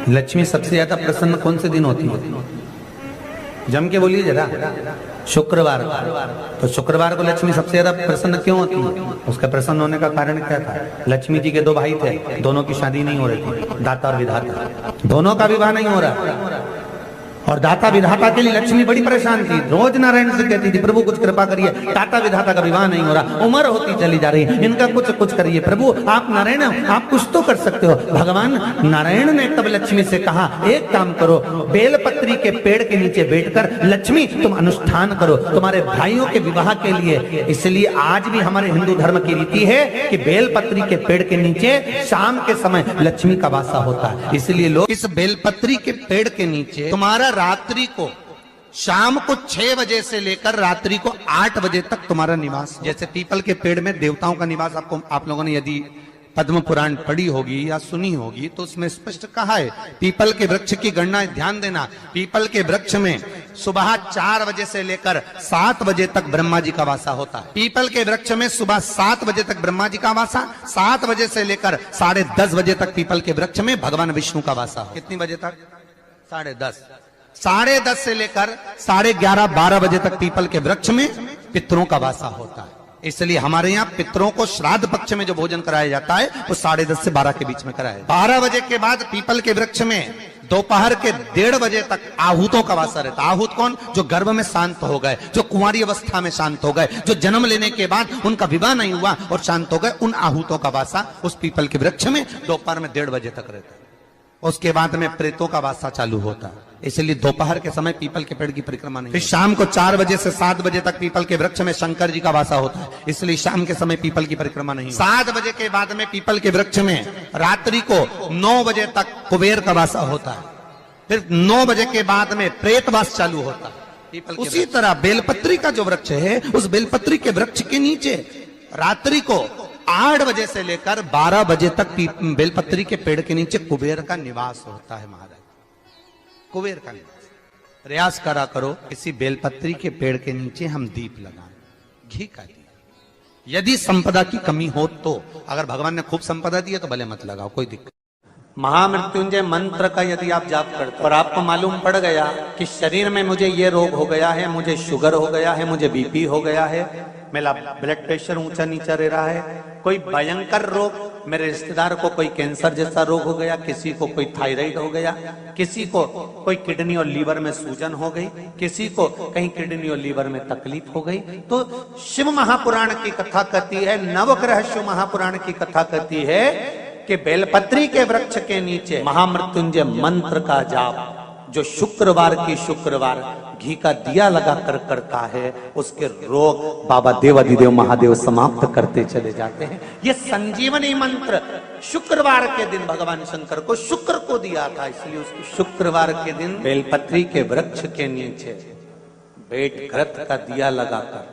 लक्ष्मी सबसे ज्यादा प्रसन्न कौन से दिन होती है? जम के बोलिए जरा। शुक्रवार। तो शुक्रवार को लक्ष्मी सबसे ज्यादा प्रसन्न क्यों होती है? उसका प्रसन्न होने का कारण क्या था? लक्ष्मी जी के दो भाई थे, दोनों की शादी नहीं हो रही थी, दाता और विधाता, दोनों का विवाह नहीं हो रहा। और दाता विधाता के लिए लक्ष्मी बड़ी परेशान थी, रोज नारायण से कहती थी प्रभु कुछ कृपा करिए, दाता विधाता का विवाह नहीं हो रहा, उम्र होती चली जा रही है, इनका कुछ करिए प्रभु, आप नारायण आप कुछ तो कर सकते हो। भगवान नारायण ने तब लक्ष्मी से कहा एक काम करो, बेलपत्री के पेड़ के नीचे बैठकर लक्ष्मी तुम अनुष्ठान करो तुम्हारे भाइयों के विवाह के लिए। इसलिए आज भी हमारे हिंदू धर्म की रीति है कि बेलपत्री के पेड़ के नीचे शाम के समय लक्ष्मी का वासा होता है। इसलिए लोग इस बेलपत्री के पेड़ के नीचे तुम्हारा रात्रि को शाम को 6 बजे से लेकर रात्रि को 8 बजे तक तुम्हारा निवास। जैसे पीपल के पेड़ में देवताओं का निवास, आपको आप लोगों ने यदि पद्म पुराण पढ़ी होगी या सुनी होगी तो उसमें स्पष्ट कहा है, पीपल के वृक्ष की गणना ध्यान देना, पीपल के वृक्ष में सुबह 4 बजे से लेकर 7 बजे तक ब्रह्मा जी का वासा होता है। पीपल के वृक्ष में सुबह 7 बजे तक ब्रह्मा जी का वासा, 7 बजे से लेकर 10:30 बजे तक पीपल के वृक्ष में भगवान विष्णु का वासा। कितनी बजे तक? 10:30। 10:30 से लेकर 11:30-12 बजे तक पीपल के वृक्ष में पितरों का वासा होता है। इसलिए हमारे यहाँ पितरों को श्राद्ध पक्ष में जो भोजन कराया जाता है वो 10:30 से 12 के बीच में कराया। 12 बजे के बाद पीपल के वृक्ष में दोपहर के 1:30 बजे तक आहूतों का वासा रहता है। आहूत कौन? जो गर्भ में शांत हो गए, जो कुंवारी अवस्था में शांत हो गए, जो जन्म लेने के बाद उनका विवाह नहीं हुआ और शांत हो गए, उन आहूतों का वासा उस पीपल के वृक्ष में दोपहर में 1:30 बजे तक रहता है। उसके बाद में प्रेतों का वासा चालू होता है। इसलिए दोपहर के समय पीपल के पेड़ की परिक्रमा नहीं। फिर शाम को 4 बजे से 7 बजे तक पीपल के वृक्ष में शंकर जी का वासा होता है। इसलिए शाम के समय पीपल की परिक्रमा नहीं। 7 बजे के बाद में पीपल के वृक्ष में रात्रि को 9 बजे तक कुबेर का वासा होता है। फिर 9 बजे के बाद में प्रेतवास चालू होता है। उसी तरह बेलपत्री का जो वृक्ष है, उस बेलपत्री के वृक्ष के नीचे रात्रि को 8 बजे से लेकर 12 बजे तक बेलपत्री के पेड़ के नीचे कुबेर का निवास होता है। महाराज कुबेर का निवास। प्रयास करा करो किसी बेलपत्री के पेड़ के नीचे हम दीप लगाएं, घी का दीप। यदि संपदा की कमी हो तो, अगर भगवान ने खूब संपदा दी है तो भले मत लगाओ, कोई दिक्कत। महामृत्युंजय मंत्र का यदि आप जाप करते और आपको मालूम पड़ गया कि शरीर में मुझे ये रोग हो गया है, मुझे शुगर हो गया है, मुझे बीपी हो गया है, मेरा ब्लड प्रेशर ऊंचा नीचा रह रहा है, कोई भयंकर रोग, मेरे रिश्तेदार को कोई कैंसर जैसा रोग हो गया, किसी को कोई थायराइड हो गया, किसी को कोई किडनी और लीवर में सूजन हो गई, किसी को कहीं किडनी और लीवर में तकलीफ हो गई, तो शिव महापुराण की कथा कहती है, नवग्रह शिव महापुराण की कथा कहती है कि बेलपत्री के वृक्ष के नीचे महामृत्युंजय मंत्र का जाप जो शुक्रवार की शुक्रवार घी का दिया लगा कर करता है, उसके रोग बाबा देवाधिदेव महादेव समाप्त करते चले जाते हैं। ये संजीवनी मंत्र शुक्रवार के दिन भगवान शंकर को शुक्र को दिया था, इसलिए उसको शुक्रवार के दिन बेलपत्री के वृक्ष के नीचे बेट घृत का दिया लगाकर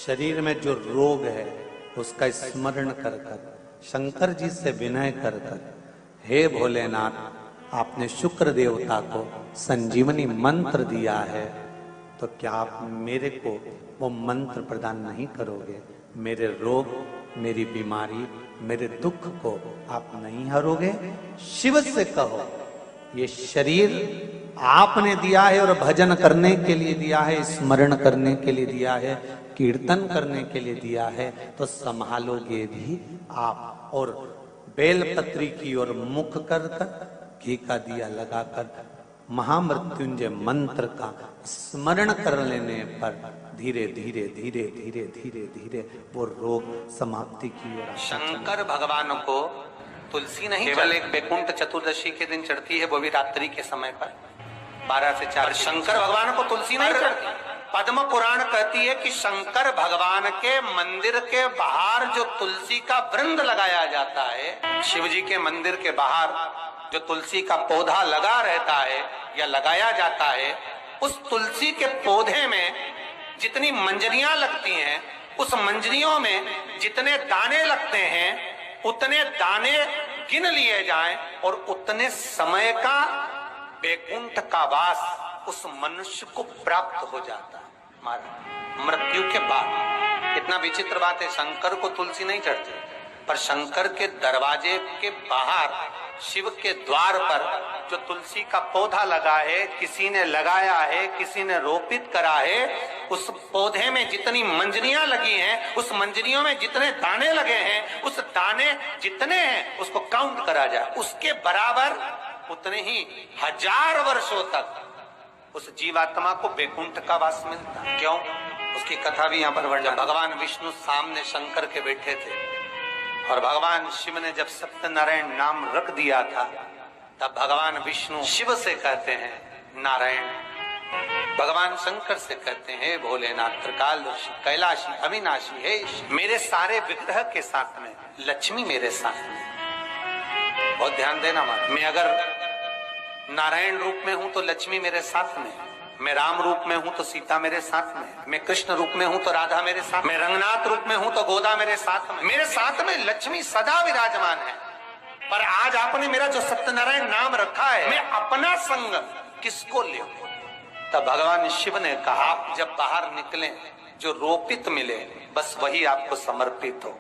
शरीर में जो रोग है उसका स्मरण कर कर शंकर जी से विनय कर कर, हे भोलेनाथ आपने शुक्र देवता को संजीवनी मंत्र दिया है, तो क्या आप मेरे को वो मंत्र प्रदान नहीं करोगे? मेरे रोग, मेरी बीमारी, मेरे दुख को आप नहीं हरोगे? शिव से कहो, ये शरीर आपने दिया है और भजन करने के लिए दिया है, स्मरण करने के लिए दिया है, कीर्तन करने के लिए दिया है, तो संभालोगे भी आप। और बेलपत्री की ओर मुख कर घी का दिया लगाकर महामृत्युंजय मंत्र का स्मरण कर लेने पर धीरे धीरे धीरे धीरे धीरे धीरे वो रोग समाप्ति की ओर। शंकर भगवान को तुलसी नहीं केवल एक बैकुंठ चतुर्दशी के दिन चढ़ती है, वो भी रात्रि के समय पर 12 से 4। शंकर भगवान को तुलसी नहीं चढ़ती। पद्म पुराण कहती है कि शंकर भगवान के मंदिर के बाहर जो तुलसी का वृंद लगाया जाता है, शिव जी के मंदिर के बाहर जो तुलसी का पौधा लगा रहता है या लगाया जाता है, उस तुलसी के पौधे में जितनी मंजरियां लगती हैं, उस मंजरियों में जितने दाने लगते हैं, उतने दाने गिन लिए जाएं और उतने समय का बैकुंठ का वास उस मनुष्य को प्राप्त हो जाता है मृत्यु के बाद। इतना विचित्र बात है, शंकर को तुलसी नहीं चढ़ती, पर शंकर के दरवाजे के बाहर शिव के द्वार पर जो तुलसी का पौधा लगा है, किसी ने लगाया है, किसी ने रोपित करा है, उस पौधे में जितनी मंजरियां लगी हैं, उस मंजरियों में जितने दाने लगे हैं, उस दाने जितने हैं उसको काउंट करा जाए, उसके बराबर उतने ही 1000 वर्षों तक उस जीवात्मा को वैकुंठ का वास मिलता है। क्यों? उसकी कथा भी यहाँ पर वर्णन। भगवान विष्णु सामने शंकर के बैठे थे और भगवान शिव ने जब सत्यनारायण नाम रख दिया था, तब भगवान विष्णु शिव से कहते हैं नारायण, भगवान शंकर से कहते हैं भोलेनाथ, त्रिकालदर्शी, कैलाशी, अविनाशी है। मेरे सारे विग्रह के साथ में लक्ष्मी मेरे साथ में। बहुत ध्यान देना मां, मैं अगर नारायण रूप में हूं तो लक्ष्मी मेरे साथ में, मैं राम रूप में हूं तो सीता मेरे साथ में, मैं कृष्ण रूप में हूं तो राधा मेरे साथ, मैं रंगनाथ रूप में हूं तो गोदा मेरे साथ में लक्ष्मी सदा विराजमान है। पर आज आपने मेरा जो सत्यनारायण नाम रखा है, मैं अपना संग किसको ले? तब भगवान शिव ने कहा, जब बाहर निकले जो रोपित मिले बस वही आपको समर्पित हो।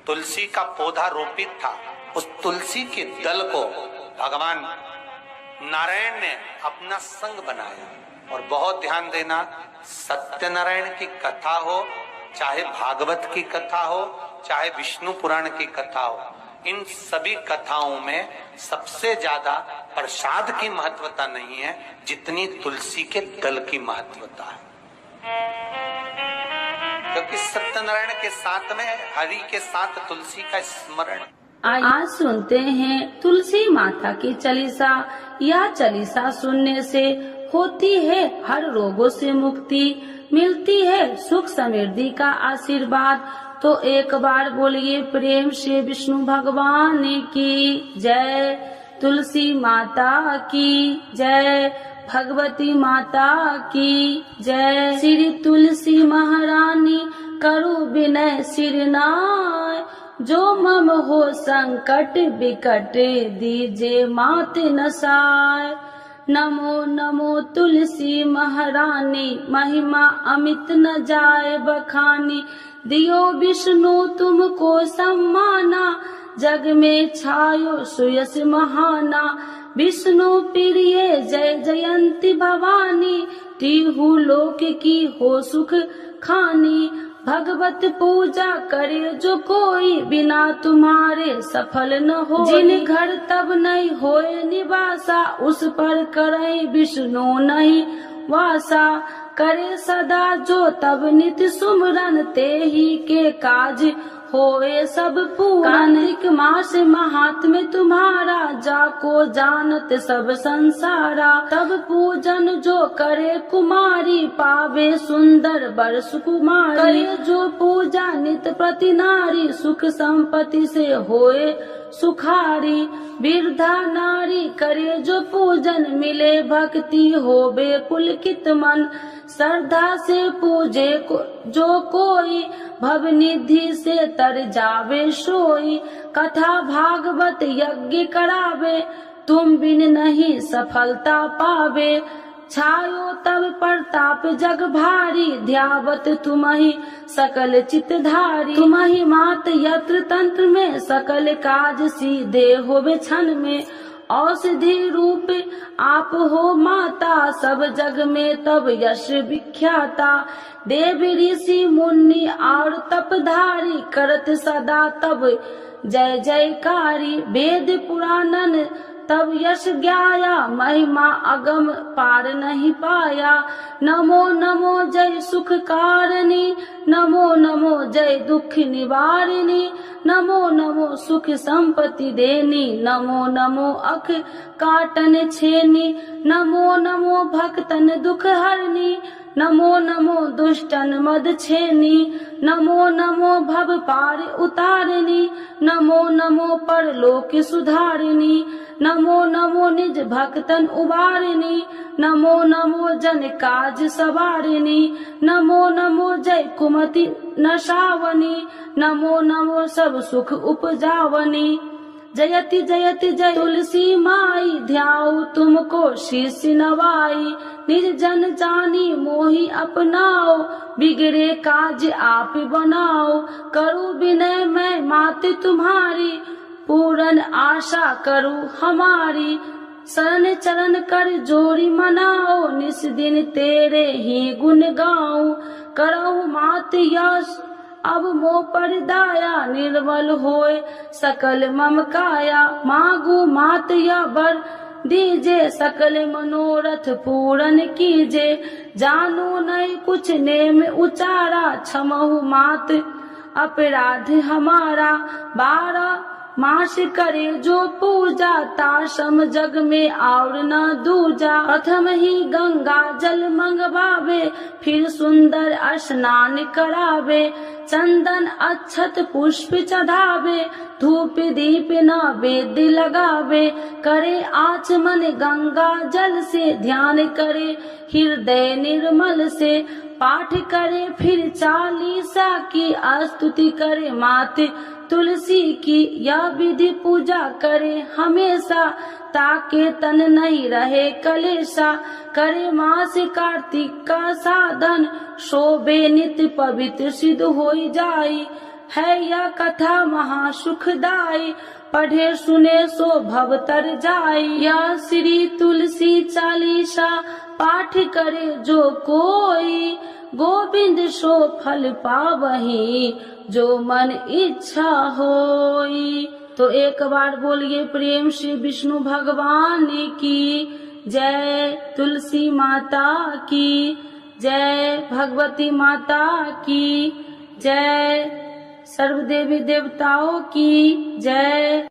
तुलसी का पौधा रोपित था, उस तुलसी के दल को भगवान नारायण ने अपना संग बनाया। और बहुत ध्यान देना, सत्यनारायण की कथा हो, चाहे भागवत की कथा हो, चाहे विष्णु पुराण की कथा हो, इन सभी कथाओं में सबसे ज्यादा प्रसाद की महत्वता नहीं है जितनी तुलसी के दल की महत्वता है। क्योंकि सत्यनारायण के साथ में हरि के साथ तुलसी का स्मरण। आज सुनते हैं तुलसी माता की चालीसा। यह चालीसा सुनने से होती है हर रोगों से मुक्ति, मिलती है सुख समृद्धि का आशीर्वाद। तो एक बार बोलिए प्रेम से विष्णु भगवान की जय, तुलसी माता की जय, भगवती माता की जय। श्री तुलसी महारानी करो विनय सिरनाय, जो मम हो संकट विकट दीजे मात नसाय। नमो नमो तुलसी महारानी, महिमा अमित न जाए बखानी। दियो विष्णु तुमको सम्माना, जग में छायो सुयस महाना। विष्णु प्रिय जय जयंती भवानी, तिहु लोक की हो सुख खानी। भगवत पूजा करे जो कोई, बिना तुम्हारे सफल न हो। जिन घर तब नहीं होए निवासा, उस पर करे विष्णु नहीं वासा। करे सदा जो तब नित सुमरन, ते ही के काज होए सब पूरन। कार्तिक मास महात्म्य तुम्हारा, जाको जानत सब संसारा। तब पूजन जो करे कुमारी, पावे सुंदर वर सुकुमारी। करे जो पूजा नित प्रति नारी, सुख संपत्ति से होए सुखारी। वृद्धा नारी करे जो पूजन, मिले भक्ति होवे पुलकित मन। श्रद्धा से पूजे जो कोई, भव निधि से तर जावे सोई। कथा भागवत यज्ञ करावे, तुम बिन नहीं सफलता पावे। छायो तब प्रताप जग भारी, ध्यावत तुम्हि सकल चितधारी। तुम्हि मात यत्र तंत्र में, सकल काज सीधे होवे क्षण में। औषधि रूप आप हो माता, सब जग में तब यश विख्याता। देवी ऋषि मुनि और तपधारी, करत सदा तब जय जयकारी। वेद पुराणन तब यश ज्ञाया, महिमा अगम पार नहीं पाया। नमो नमो जय सुख कारिणी, नमो नमो जय दुख निवारिणी। नमो नमो सुख संपत्ति देनी, नमो नमो अख काटन छेनी। नमो नमो भक्तन दुख हरनी, नमो नमो दुष्टन मद छेनी। नमो नमो भव पार उतारिणी, नमो नमो परलोक सुधारिणी। नमो नमो निज भक्तन उबारिणी, नमो नमो जन काज सवारिणी। नमो नमो जय कुमति नशावनी, नमो नमो सब सुख उपजावनी। जयति जयति जय तुलसी माई, ध्याऊ तुमको शीश नवाई। निज जन जानी मोहि अपनाओ, बिगड़े काज आप बनाओ। करूं विनय मैं मात तुम्हारी, पूर्ण आशा करो हमारी। शरण चरण कर जोरी मनाओ, निस दिन तेरे ही गुण गाऊं। करहु मात यश अब मोह पर दाया, निर्मल होए सकल मम काया। मांगू मात या बर दीजे, सकल मनोरथ पूर्ण कीजे। जानो नहीं कुछ नेम उचारा, क्षमहु मात अपराध हमारा। 12 मास करे जो पूजा, ताशम जग में और न दूजा। प्रथम ही गंगा जल मंगवावे, फिर सुंदर स्नान करावे। चंदन अक्षत पुष्प चढ़ावे, धूप दीप नैवेद्य लगावे। करे आचमन गंगा जल से, ध्यान करे हृदय निर्मल से। पाठ करे फिर 40 की, स्तुति करे मात तुलसी की। यह विधि पूजा करे हमेशा, ताके तन नहीं रहे कलेशा। करे मास कार्तिक का साधन, शोभे नित्य पवित्र सिद्ध होई जाई। है यह कथा महा सुखदाई, पढ़े सुने सो भव तर जाई। यह श्री तुलसी चालीसा, पाठ करे जो कोई। गोविंद सो फल पावही, जो मन इच्छा होई। तो एक बार बोलिए प्रेम से विष्णु भगवान की जय, तुलसी माता की जय, भगवती माता की जय, सर्व देवी देवताओं की जय।